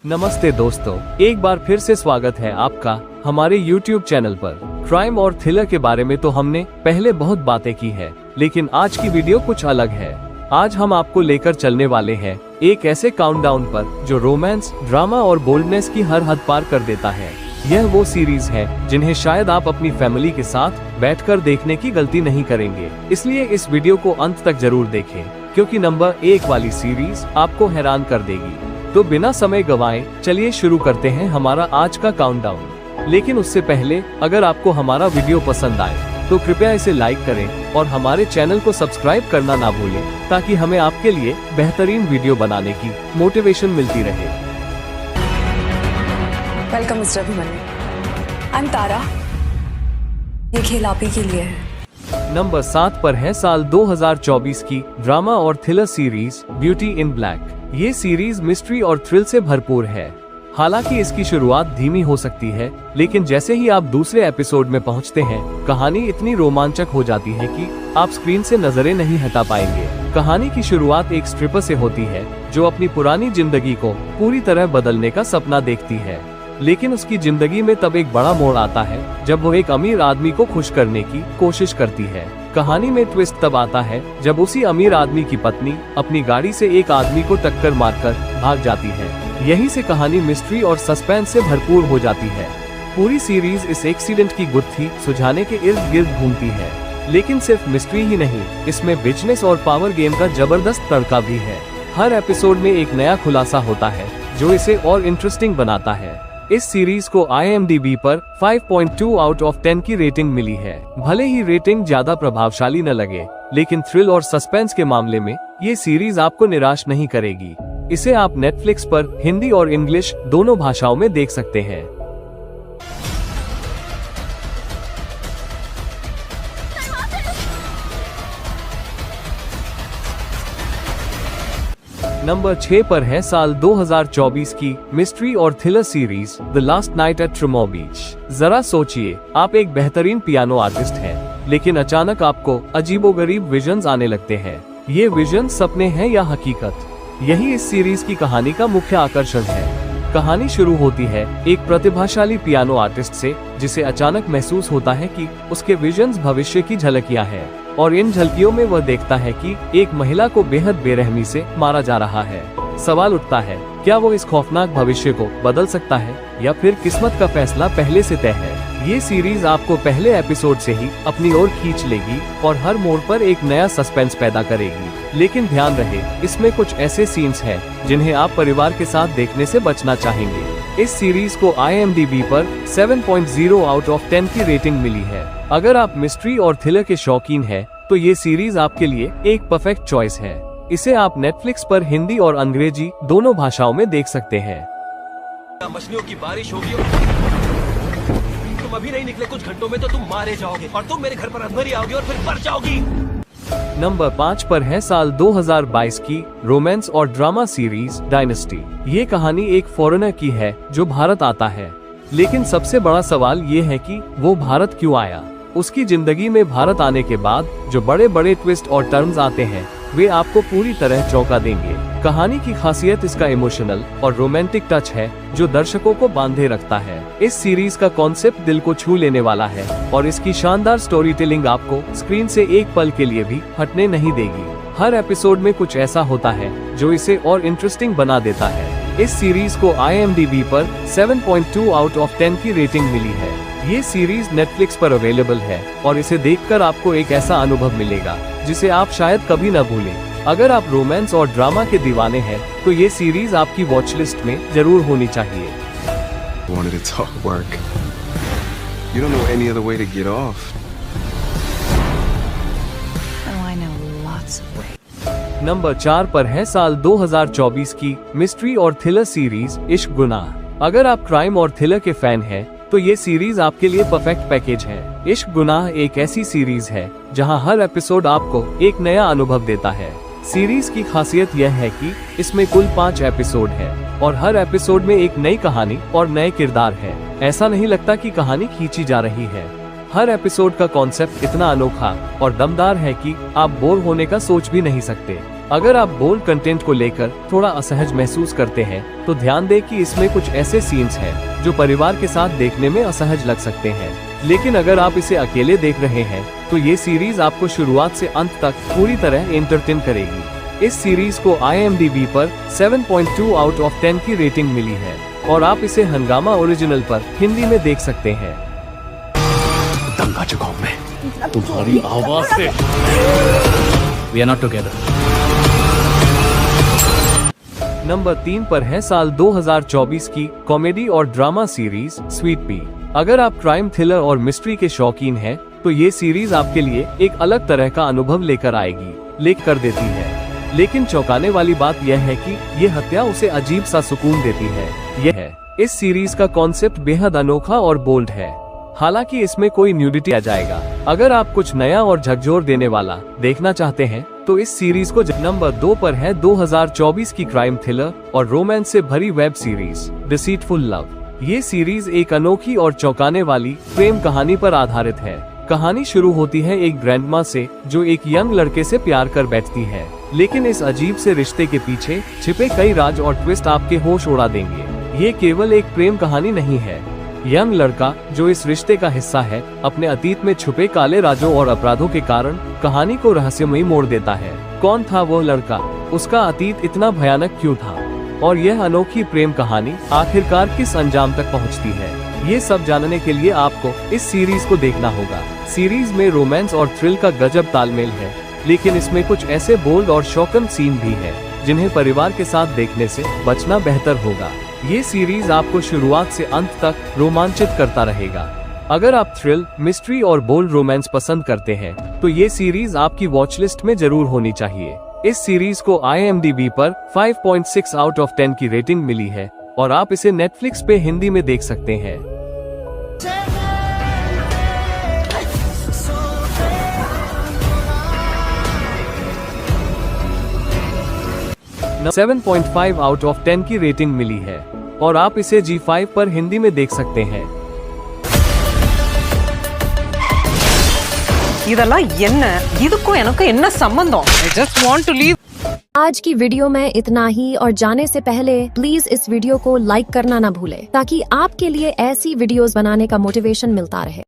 नमस्ते दोस्तों, एक बार फिर से स्वागत है आपका हमारे YouTube चैनल पर। क्राइम और थ्रिलर के बारे में तो हमने पहले बहुत बातें की है, लेकिन आज की वीडियो कुछ अलग है। आज हम आपको लेकर चलने वाले हैं एक ऐसे काउंटडाउन पर जो रोमांस, ड्रामा और बोल्डनेस की हर हद पार कर देता है। यह वो सीरीज है जिन्हें शायद आप अपनी फैमिली के साथ बैठकर देखने की गलती नहीं करेंगे, इसलिए इस वीडियो को अंत तक जरूर देखें, क्योंकि नंबर 1 वाली सीरीज आपको हैरान कर देगी। तो बिना समय गवाए चलिए शुरू करते हैं हमारा आज का काउंटडाउन। लेकिन उससे पहले अगर आपको हमारा वीडियो पसंद आए तो कृपया इसे लाइक करें और हमारे चैनल को सब्सक्राइब करना ना भूलें, ताकि हमें आपके लिए बेहतरीन वीडियो बनाने की मोटिवेशन मिलती रहे। Welcome mister Abhimanyu. I am Tara. ये खेल आप ही के लिए है। नंबर 7 पर है साल 2024 की ड्रामा और thriller series beauty in black. ये सीरीज मिस्ट्री और थ्रिल से भरपूर है। हालांकि इसकी शुरुआत धीमी हो सकती है, लेकिन जैसे ही आप दूसरे एपिसोड में पहुंचते हैं, कहानी इतनी रोमांचक हो जाती है कि आप स्क्रीन से नजरें नहीं हटा पाएंगे। कहानी की शुरुआत एक स्ट्रिपर से होती है जो अपनी पुरानी जिंदगी को पूरी तरह बदलने का सपना देखती है, लेकिन उसकी जिंदगी में तब एक बड़ा मोड़ आता है जब वो एक अमीर आदमी को खुश करने की कोशिश करती है। कहानी में ट्विस्ट तब आता है जब उसी अमीर आदमी की पत्नी अपनी गाड़ी से एक आदमी को टक्कर मारकर भाग जाती है। यहीं से कहानी मिस्ट्री और सस्पेंस से भरपूर हो जाती है। पूरी सीरीज इस एक्सीडेंट की गुत्थी सुलझाने के इर्द गिर्द घूमती है, लेकिन सिर्फ मिस्ट्री ही नहीं, इसमें बिजनेस और पावर गेम का जबरदस्त तड़का भी है। हर एपिसोड में एक नया खुलासा होता है जो इसे और इंटरेस्टिंग बनाता है। इस सीरीज को IMDb पर 5.2 आउट ऑफ 10 की रेटिंग मिली है। भले ही रेटिंग ज्यादा प्रभावशाली न लगे, लेकिन थ्रिल और सस्पेंस के मामले में ये सीरीज आपको निराश नहीं करेगी। इसे आप नेटफ्लिक्स पर हिंदी और इंग्लिश दोनों भाषाओं में देख सकते हैं। नंबर 6 पर है साल 2024 की मिस्ट्री और thriller series the last night at Tremore beach. जरा सोचिए, आप एक बेहतरीन पियानो आर्टिस्ट हैं, लेकिन अचानक आपको अजीबोगरीब विजन्स आने लगते हैं। ये विजन्स सपने हैं या हकीकत? यही इस सीरीज की कहानी का मुख्य आकर्षण है। कहानी शुरू होती है एक प्रतिभाशाली पियानो आर्टिस्ट से, जिसे अचानक महसूस होता है कि उसके विजन्स भविष्य की झलकियां हैं, और इन झलकियों में वह देखता है कि एक महिला को बेहद बेरहमी से मारा जा रहा है। सवाल उठता है, क्या वो इस खौफनाक भविष्य को बदल सकता है, या फिर किस्मत का फैसला पहले से तय है? ये सीरीज आपको पहले एपिसोड से ही अपनी ओर खींच लेगी और हर मोड़ पर एक नया सस्पेंस पैदा करेगी। लेकिन ध्यान रहे, इसमें कुछ ऐसे सीन्स हैं जिन्हें आप परिवार के साथ देखने से बचना चाहेंगे। इस सीरीज को IMDb पर 7.0 आउट ऑफ 10 की रेटिंग मिली है। अगर आप मिस्ट्री और थ्रिलर के शौकीन हैं, तो ये सीरीज आपके लिए एक परफेक्ट चॉइस है। इसे आप नेटफ्लिक्स पर हिंदी और अंग्रेजी दोनों भाषाओं में देख सकते हैं। मछलियों की बारिश होगी, तुम अभी नहीं निकले कुछ घंटों में तो तुम मारे जाओगे, और तुम मेरे घर पर अंदर ही आओगे और फिर मर जाओगी। नंबर 5 पर है साल 2022 की रोमांस और ड्रामा सीरीज डायनेस्टी। ये कहानी एक फॉरेनर की है जो भारत आता है, लेकिन सबसे बड़ा सवाल ये है कि वो भारत क्यों आया। उसकी जिंदगी में भारत आने के बाद जो बड़े बड़े ट्विस्ट और टर्न्स आते हैं, वे आपको पूरी तरह चौंका देंगे। कहानी की खासियत इसका इमोशनल और रोमांटिक टच है जो दर्शकों को बांधे रखता है। इस सीरीज का कॉन्सेप्ट दिल को छू लेने वाला है, और इसकी शानदार स्टोरी टेलिंग आपको स्क्रीन से एक पल के लिए भी हटने नहीं देगी। हर एपिसोड में कुछ ऐसा होता है जो इसे और इंटरेस्टिंग बना देता है। इस सीरीज को IMDb पर 7.2 आउट ऑफ 10 की रेटिंग मिली है। ये सीरीज नेटफ्लिक्स पर अवेलेबल है, और इसे देखकर आपको एक ऐसा अनुभव मिलेगा जिसे आप शायद कभी न भूलें। अगर आप रोमांस और ड्रामा के दीवाने हैं, तो ये सीरीज आपकी वॉच लिस्ट में जरूर होनी चाहिए। नंबर 4 पर है साल 2024 की मिस्ट्री और थ्रिलर सीरीज इश्क गुनाह। अगर आप क्राइम और थ्रिलर के फैन हैं, तो ये सीरीज आपके लिए परफेक्ट पैकेज है। इश्क गुनाह एक ऐसी सीरीज है जहां हर एपिसोड आपको एक नया अनुभव देता है। सीरीज की खासियत यह है कि इसमें कुल 5 एपिसोड है, और हर एपिसोड में एक नई कहानी और नए किरदार है। ऐसा नहीं लगता कि कहानी खींची जा रही है। हर एपिसोड का कॉन्सेप्ट इतना अनोखा और दमदार है कि आप बोर होने का सोच भी नहीं सकते। अगर आप बोल्ड कंटेंट को लेकर थोड़ा असहज महसूस करते हैं तो ध्यान दें कि इसमें कुछ ऐसे सीन्स हैं जो परिवार के साथ देखने में असहज लग सकते हैं। लेकिन अगर आप इसे अकेले देख रहे हैं तो ये सीरीज आपको शुरुआत से अंत तक पूरी तरह एंटरटेन करेगी। इस सीरीज को IMDb पर 7.2 आउट ऑफ 10 की रेटिंग मिली है और आप इसे हंगामा ओरिजिनल पर हिंदी में देख सकते हैं। तंग आ चुका हूं मैं तुम्हारी आवाज से। We are not together. Number 3 पर है साल 2024 की कॉमेडी और ड्रामा सीरीज स्वीट पी। अगर आप क्राइम थ्रिलर और मिस्ट्री के शौकीन हैं, तो ये सीरीज आपके लिए एक अलग तरह का अनुभव लेकर आएगी, लेक कर देती है। लेकिन चौंकाने वाली बात यह है कि ये हत्या उसे अजीब सा सुकून देती है। यह है इस सीरीज का कॉन्सेप्ट बेहद अनोखा और बोल्ड है। हालांकि इसमें कोई न्यूडिटी आ जाएगा। अगर आप कुछ नया और झकझोर देने वाला देखना चाहते हैं तो इस सीरीज को नंबर 2 पर है 2024 की क्राइम थ्रिलर और रोमांस से भरी वेब सीरीज डिसीटफुल लव। ये सीरीज एक अनोखी और चौंकाने वाली प्रेम कहानी पर आधारित है। कहानी शुरू होती है एक ग्रैंडमा से जो एक यंग लड़के से प्यार कर बैठती है, लेकिन इस अजीब से रिश्ते के पीछे छिपे कई राज और ट्विस्ट आपके होश उड़ा देंगे। ये केवल एक प्रेम कहानी नहीं है। यंग लड़का जो इस रिश्ते का हिस्सा है अपने अतीत में छुपे काले राजों और अपराधों के कारण कहानी को रहस्यमयी मोड़ देता है। कौन था वो लड़का, उसका अतीत इतना भयानक क्यों था और यह अनोखी प्रेम कहानी आखिरकार किस अंजाम तक पहुंचती है, ये सब जानने के लिए आपको इस सीरीज को देखना होगा। सीरीज में रोमांस और थ्रिल का गजब तालमेल है, लेकिन इसमें कुछ ऐसे बोल्ड और शॉकिंग सीन भी है जिन्हें परिवार के साथ देखने से बचना बेहतर होगा। ये सीरीज आपको शुरुआत से अंत तक रोमांचित करता रहेगा। अगर आप थ्रिल, मिस्ट्री और बोल्ड रोमांस पसंद करते हैं तो ये सीरीज आपकी वॉच लिस्ट में जरूर होनी चाहिए। इस सीरीज को IMDb पर 5.6 आउट ऑफ 10 की रेटिंग मिली है और आप इसे नेटफ्लिक्स पे हिंदी में देख सकते हैं। 7.5 आउट ऑफ 10 की रेटिंग मिली है और आप इसे G5 पर हिंदी में देख सकते हैं। இதெல்லாம் என்ன இதுக்கும் எனக்கு என்ன சம்பந்தம்? I just want to leave. आज की वीडियो में इतना ही और जाने से पहले प्लीज इस वीडियो को लाइक करना ना भूले ताकि आपके लिए ऐसी वीडियोस बनाने का मोटिवेशन मिलता रहे।